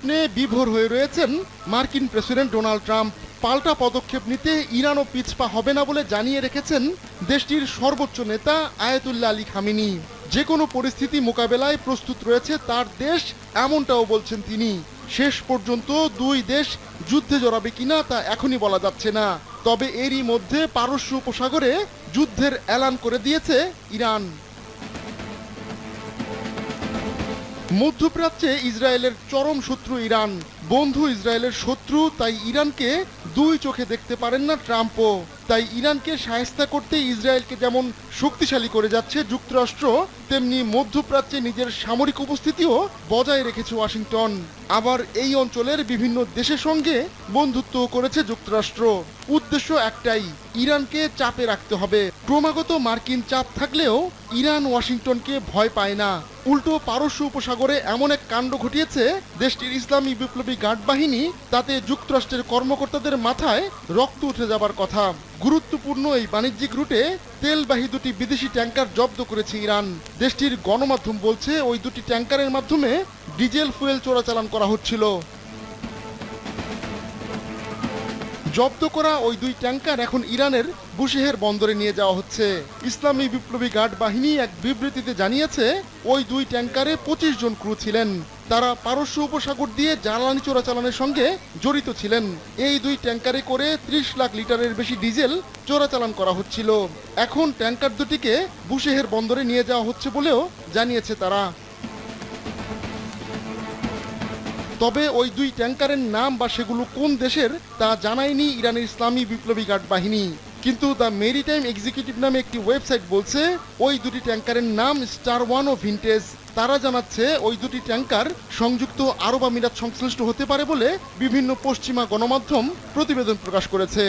প্রশ্নে বিভোর হয়ে রয়েছেন মার্কিন প্রেসিডেন্ট ডোনাল্ড ট্রাম্প। পাল্টা পদক্ষেপ নিতে ইরানও পিছপা হবে না বলে জানিয়ে রেখেছেন দেশটির সর্বোচ্চ নেতা আয়াতুল্লাহ আলী খামেনি। যে কোনো পরিস্থিতি মোকাবেলায় প্রস্তুত রয়েছে তার দেশ, এমনটাও বলছেন তিনি। শেষ পর্যন্ত দুই দেশ যুদ্ধে জড়াবে কিনা তা এখনই বলা যাচ্ছে না। তবে এরই মধ্যে পারস্য উপসাগরে যুদ্ধের এলান করে দিয়েছে ইরান। মধ্যপ্রাচ্যে ইসরায়েলের চরম শত্রু ইরান। বন্ধু ইসরায়েলের শত্রু, তাই ইরানকে দুই চোখে দেখতে পারেন না ট্রাম্পও। তাই ইরানকে শায়েস্তা করতে ইসরায়েলকে যেমন শক্তিশালী করে যাচ্ছে যুক্তরাষ্ট্র, তেমনি মধ্যপ্রাচ্যে নিজের সামরিক উপস্থিতিও বজায় রেখেছে ওয়াশিংটন। আবার এই অঞ্চলের বিভিন্ন দেশের সঙ্গে বন্ধুত্ব করেছে যুক্তরাষ্ট্র। উদ্দেশ্য একটাই, ইরানকে চাপে রাখতে হবে। ক্রমাগত মার্কিন চাপ থাকলেও ইরান ওয়াশিংটনকে ভয় পায় না। উল্টো পারস্য উপসাগরে এমন এক কাণ্ড ঘটিয়েছে দেশটির ইসলামী বিপ্লবী গার্ড বাহিনী, তাতে যুক্তরাষ্ট্রের কর্মকর্তাদের মাথায় রক্ত উঠে যাবার কথা। গুরুত্বপূর্ণ এই বাণিজ্যিক রুটে তেলবাহী দুটি বিদেশি ট্যাঙ্কার জব্দ করেছে ইরান। দেশটির গণমাধ্যম বলছে ওই দুটি ট্যাঙ্কারের মাধ্যমে ডিজেল ফুয়েল চোরাচালান করা হচ্ছিল। জব্দ করা ওই দুই ট্যাঙ্কার এখন ইরানের বুশেহের বন্দরে নিয়ে যাওয়া হচ্ছে। ইসলামী বিপ্লবী গার্ড বাহিনী এক বিবৃতিতে জানিয়েছে ওই দুই ট্যাঙ্কারে 25 জন ক্রু ছিলেন। তারা পারস্য উপসাগর দিয়ে জ্বালানি চোরাচালানের সঙ্গে জড়িত ছিলেন। এই দুই ট্যাঙ্কারে করে 30 লাখ লিটারের বেশি ডিজেল চোরাচালান করা হচ্ছিল। এখন ট্যাঙ্কার দুটিকে বুশেহের বন্দরে নিয়ে যাওয়া হচ্ছে বলেও জানিয়েছে তারা। তবে ওই দুই ট্যাঙ্কারের নাম বা সেগুলো কোন দেশের তা জানায়নি ইরানের ইসলামী বিপ্লবী গার্ড বাহিনী। কিন্তু দ্য মেরিটাইম এক্সিকিউটিভ নামে একটি ওয়েবসাইট বলছে ওই দুটি ট্যাঙ্কারের নাম স্টার ওয়ান ও ভিনটেজ। তারা জানাচ্ছে ওই দুটি ট্যাঙ্কার সংযুক্ত আরব আমিরাত সংশ্লিষ্ট হতে পারে বলে বিভিন্ন পশ্চিমা গণমাধ্যম প্রতিবেদন প্রকাশ করেছে।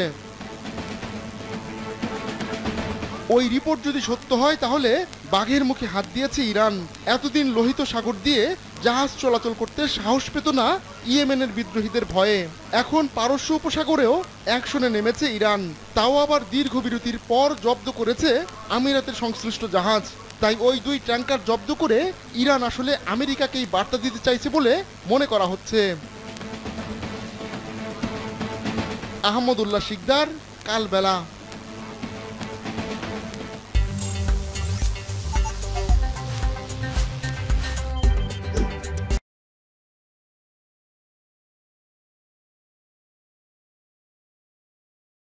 ওই রিপোর্ট যদি সত্য হয় তাহলে বাঘের মুখে হাত দিয়েছে ইরান। এতদিন লোহিত সাগর দিয়ে জাহাজ চলাচল করতে সাহস পেত না ইয়েমেনের বিদ্রোহীদের ভয়ে। এখন পারস্য উপসাগরেও অ্যাকশনে নেমেছে ইরান, তাও আবার দীর্ঘ বিরতির পর জব্দ করেছে আমিরাতের সংশ্লিষ্ট জাহাজ। তাই ওই দুই ট্যাঙ্কার জব্দ করে ইরান আসলে আমেরিকাকেই বার্তা দিতে চাইছে বলে মনে করা হচ্ছে। আহমদুল্লাহ শিকদার, কালবেলা।